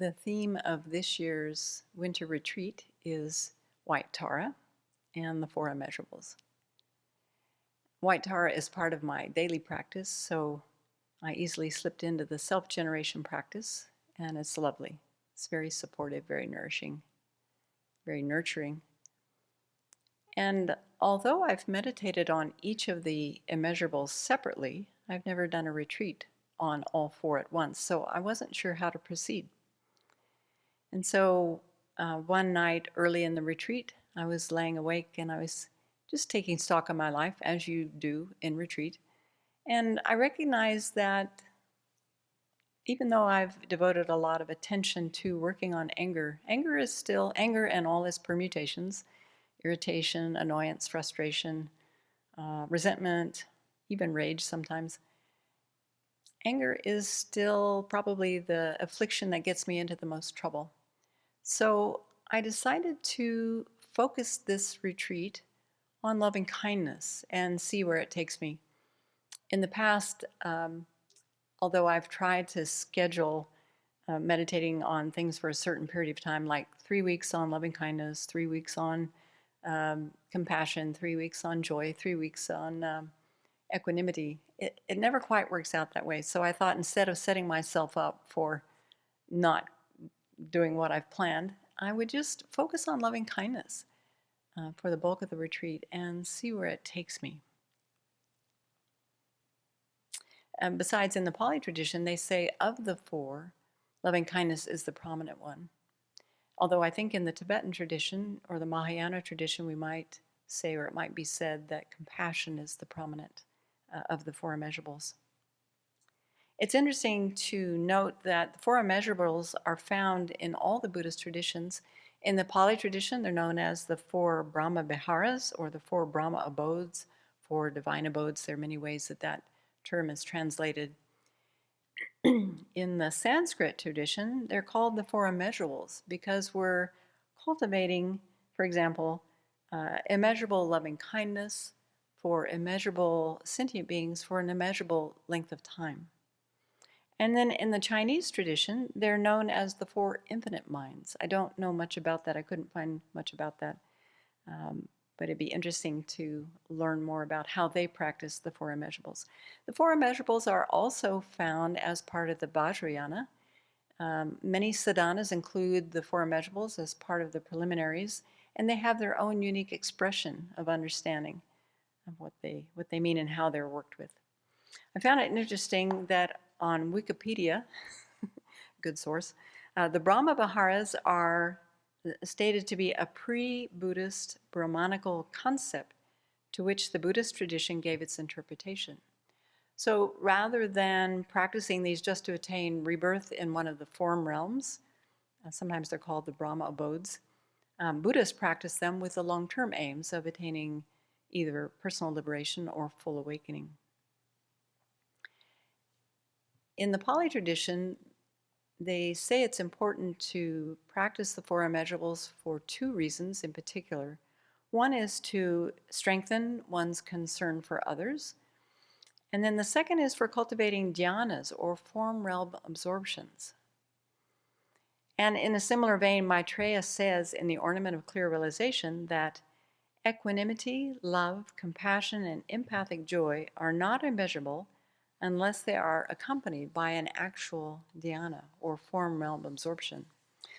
The theme of this year's winter retreat is White Tara and the Four Immeasurables. White Tara is part of my daily practice, so I easily slipped into the self-generation practice, and it's lovely. It's very supportive, very nourishing, very nurturing. And although I've meditated on each of the immeasurables separately, I've never done a retreat on all four at once, so I wasn't sure how to proceed. And so one night early in the retreat, I was laying awake and I was just taking stock of my life, as you do in retreat. And I recognized that even though I've devoted a lot of attention to working on anger, anger is still anger and all its permutations: irritation, annoyance, frustration, resentment, even rage sometimes. Anger is still probably the affliction that gets me into the most trouble. So I decided to focus this retreat on loving kindness and see where it takes me. In the past, although I've tried to schedule meditating on things for a certain period of time, like 3 weeks on loving kindness, 3 weeks on compassion, 3 weeks on joy, 3 weeks on equanimity, it never quite works out that way. So I thought, instead of setting myself up for not doing what I've planned, I would just focus on loving kindness for the bulk of the retreat and see where it takes me. And besides, in the Pali tradition, they say of the four, loving kindness is the prominent one. Although I think in the Tibetan tradition or the Mahayana tradition, we might say, or it might be said, that compassion is the prominent of the four immeasurables. It's interesting to note that the four immeasurables are found in all the Buddhist traditions. In the Pali tradition, they're known as the four Brahma Viharas, or the four Brahma abodes, four divine abodes. There are many ways that that term is translated. In the Sanskrit tradition, they're called the four immeasurables because we're cultivating, for example, immeasurable loving kindness for immeasurable sentient beings for an immeasurable length of time. And then in the Chinese tradition, they're known as the four infinite minds. I don't know much about that. I couldn't find much about that. But it'd be interesting to learn more about how they practice the four immeasurables. The four immeasurables are also found as part of the Vajrayana. Many sadhanas include the four immeasurables as part of the preliminaries, and they have their own unique expression of understanding of what they mean and how they're worked with. I found it interesting that on Wikipedia, good source, the Brahma Viharas are stated to be a pre-Buddhist Brahmanical concept to which the Buddhist tradition gave its interpretation. So rather than practicing these just to attain rebirth in one of the form realms, sometimes they're called the Brahma abodes, Buddhists practice them with the long-term aims of attaining either personal liberation or full awakening. In the Pali tradition, they say it's important to practice the four immeasurables for two reasons in particular. One is to strengthen one's concern for others, and then the second is for cultivating dhyanas, or form realm absorptions. And in a similar vein, Maitreya says in the Ornament of Clear Realization that equanimity, love, compassion, and empathic joy are not immeasurable unless they are accompanied by an actual dhyana, or form realm absorption.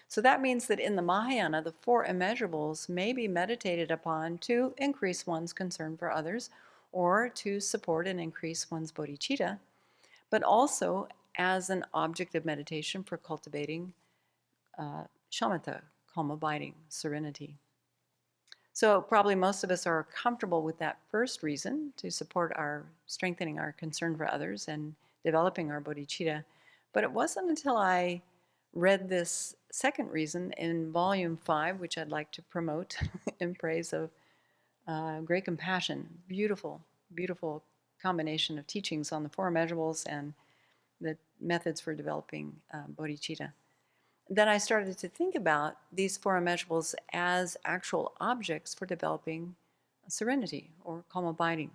So that means that in the Mahayana, the four immeasurables may be meditated upon to increase one's concern for others, or to support and increase one's bodhicitta, but also as an object of meditation for cultivating shamatha, calm abiding, serenity. So probably most of us are comfortable with that first reason, to support our strengthening our concern for others and developing our bodhicitta. But it wasn't until I read this second reason in volume 5, which I'd like to promote in praise of great compassion, beautiful, beautiful combination of teachings on the four immeasurables and the methods for developing bodhicitta. Then I started to think about these four immeasurables as actual objects for developing serenity or calm abiding.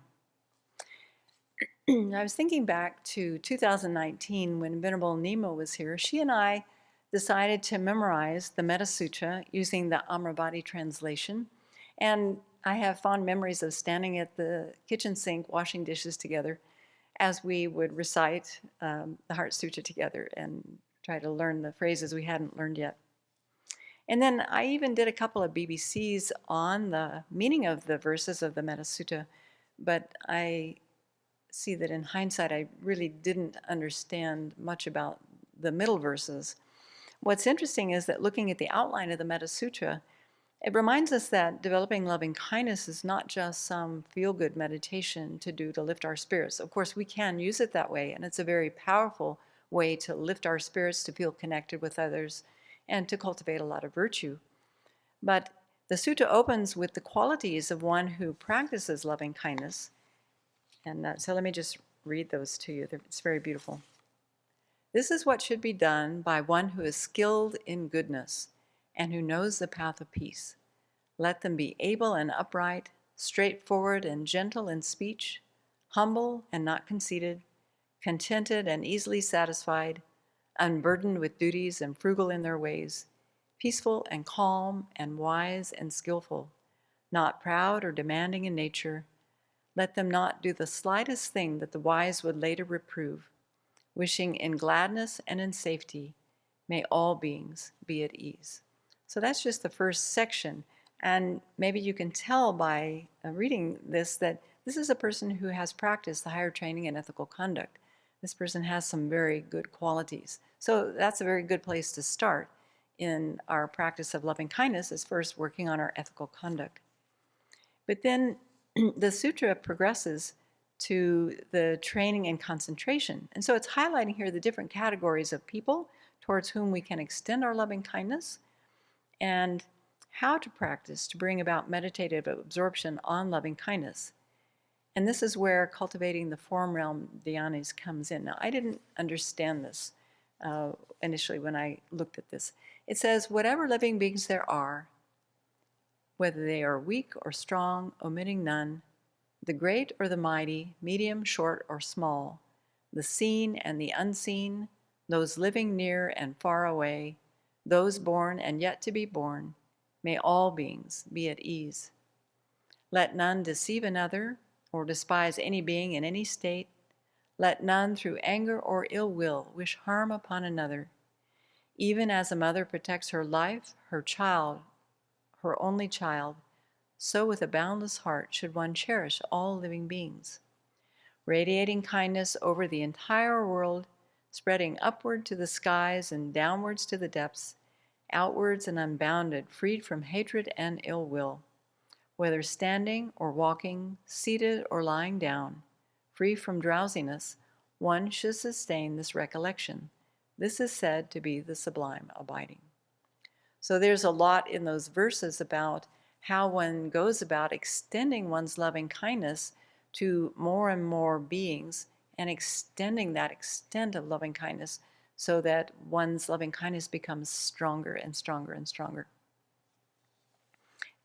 I was thinking back to 2019 when Venerable Nima was here. She and I decided to memorize the Metta Sutra using the Amravati translation. And I have fond memories of standing at the kitchen sink washing dishes together as we would recite the Heart Sutra together and try to learn the phrases we hadn't learned yet. And then I even did a couple of BBCs on the meaning of the verses of the Metta Sutta, but I see that in hindsight, I really didn't understand much about the middle verses. What's interesting is that looking at the outline of the Metta Sutra, it reminds us that developing loving kindness is not just some feel-good meditation to do to lift our spirits. Of course, we can use it that way, and it's a very powerful way to lift our spirits, to feel connected with others, and to cultivate a lot of virtue. But the sutta opens with the qualities of one who practices loving kindness. And so let me just read those to you. It's very beautiful. This is what should be done by one who is skilled in goodness and who knows the path of peace. Let them be able and upright, straightforward and gentle in speech, humble and not conceited, contented and easily satisfied, unburdened with duties and frugal in their ways, peaceful and calm and wise and skillful, not proud or demanding in nature. Let them not do the slightest thing that the wise would later reprove, wishing in gladness and in safety, may all beings be at ease. So that's just the first section. And maybe you can tell by reading this that this is a person who has practiced the higher training in ethical conduct. This person has some very good qualities. So that's a very good place to start in our practice of loving kindness, is first working on our ethical conduct. But then the sutra progresses to the training and concentration. And so it's highlighting here the different categories of people towards whom we can extend our loving kindness, and how to practice to bring about meditative absorption on loving kindness. And this is where cultivating the form realm dhyanis comes in. Now, I didn't understand this initially when I looked at this. It says, whatever living beings there are, whether they are weak or strong, omitting none, the great or the mighty, medium, short, or small, the seen and the unseen, those living near and far away, those born and yet to be born, may all beings be at ease. Let none deceive another or despise any being in any state. Let none through anger or ill will wish harm upon another. Even as a mother protects her life, her child, her only child, so with a boundless heart should one cherish all living beings, radiating kindness over the entire world, spreading upward to the skies and downwards to the depths, outwards and unbounded, freed from hatred and ill will. Whether standing or walking, seated or lying down, free from drowsiness, one should sustain this recollection. This is said to be the sublime abiding. So there's a lot in those verses about how one goes about extending one's loving kindness to more and more beings, and extending that extent of loving kindness so that one's loving kindness becomes stronger and stronger and stronger.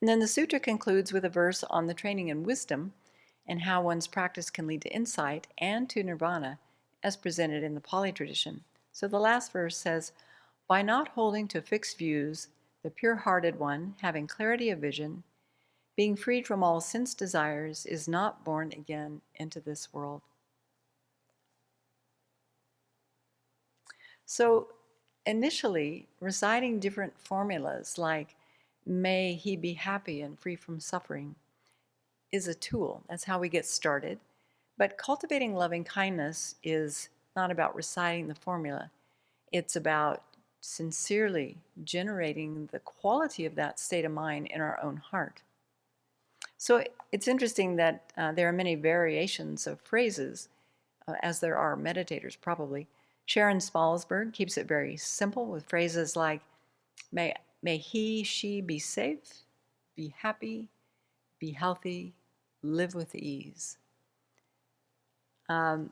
And then the sutra concludes with a verse on the training in wisdom and how one's practice can lead to insight and to nirvana as presented in the Pali tradition. So the last verse says, by not holding to fixed views, the pure-hearted one, having clarity of vision, being freed from all sense desires, is not born again into this world. So initially, reciting different formulas like, may he be happy and free from suffering, is a tool. That's how we get started. But cultivating loving kindness is not about reciting the formula. It's about sincerely generating the quality of that state of mind in our own heart. So it's interesting that there are many variations of phrases, as there are meditators probably. Sharon Spalsberg keeps it very simple with phrases like, may he, she be safe, be happy, be healthy, live with ease.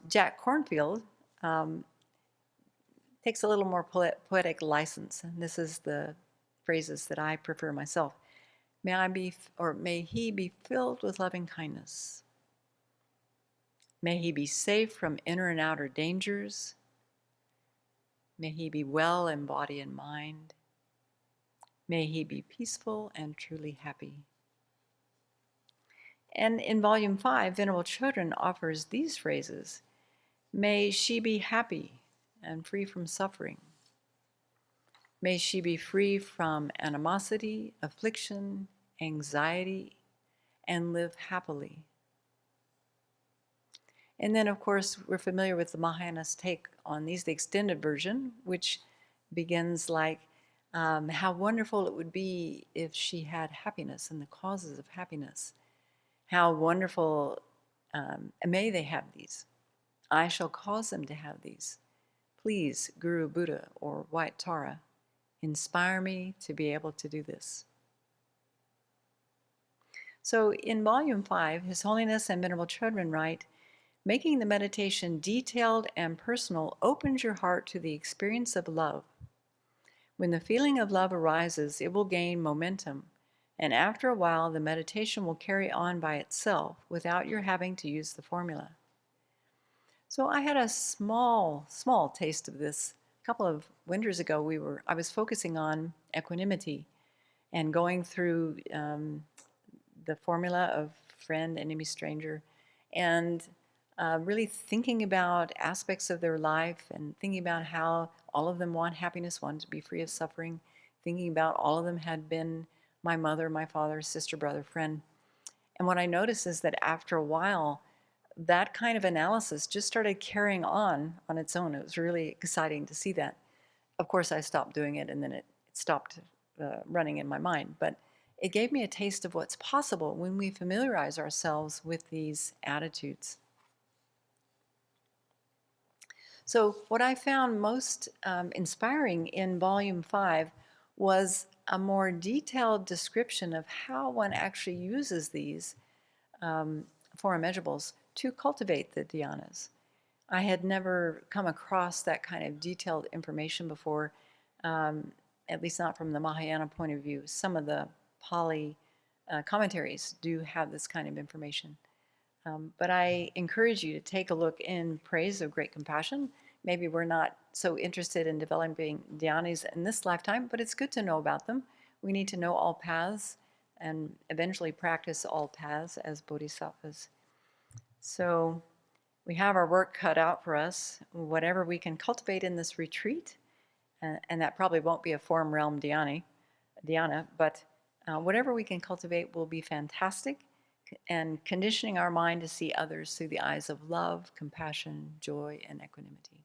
Jack Cornfield takes a little more poetic license, and this is the phrases that I prefer myself. May he be filled with loving kindness. May he be safe from inner and outer dangers. May he be well in body and mind. May he be peaceful and truly happy. And in Volume 5, Venerable Children offers these phrases. May she be happy and free from suffering. May she be free from animosity, affliction, anxiety, and live happily. And then, of course, we're familiar with the Mahayana's take on these, the extended version, which begins like, how wonderful it would be if she had happiness and the causes of happiness. How wonderful, may they have these. I shall cause them to have these. Please, Guru Buddha or White Tara, inspire me to be able to do this. So in Volume 5, His Holiness and Venerable Chödrön write, making the meditation detailed and personal opens your heart to the experience of love. When the feeling of love arises, it will gain momentum, and after a while, the meditation will carry on by itself without your having to use the formula. So I had a small taste of this. A couple of winters ago, I was focusing on equanimity and going through the formula of friend, enemy, stranger, and really thinking about aspects of their life and thinking about how all of them want happiness, want to be free of suffering, thinking about all of them had been my mother, my father, sister, brother, friend. And what I noticed is that after a while, that kind of analysis just started carrying on its own. It was really exciting to see that. Of course, I stopped doing it and then it stopped running in my mind. But it gave me a taste of what's possible when we familiarize ourselves with these attitudes. So what I found most inspiring in Volume 5 was a more detailed description of how one actually uses these four immeasurables to cultivate the dhyanas. I had never come across that kind of detailed information before, at least not from the Mahayana point of view. Some of the Pali commentaries do have this kind of information. But I encourage you to take a look in Praise of Great Compassion. Maybe we're not so interested in developing dhyanas in this lifetime, but it's good to know about them. We need to know all paths and eventually practice all paths as bodhisattvas. So we have our work cut out for us. Whatever we can cultivate in this retreat, and that probably won't be a form realm dhyana, but whatever we can cultivate will be fantastic, and conditioning our mind to see others through the eyes of love, compassion, joy, and equanimity.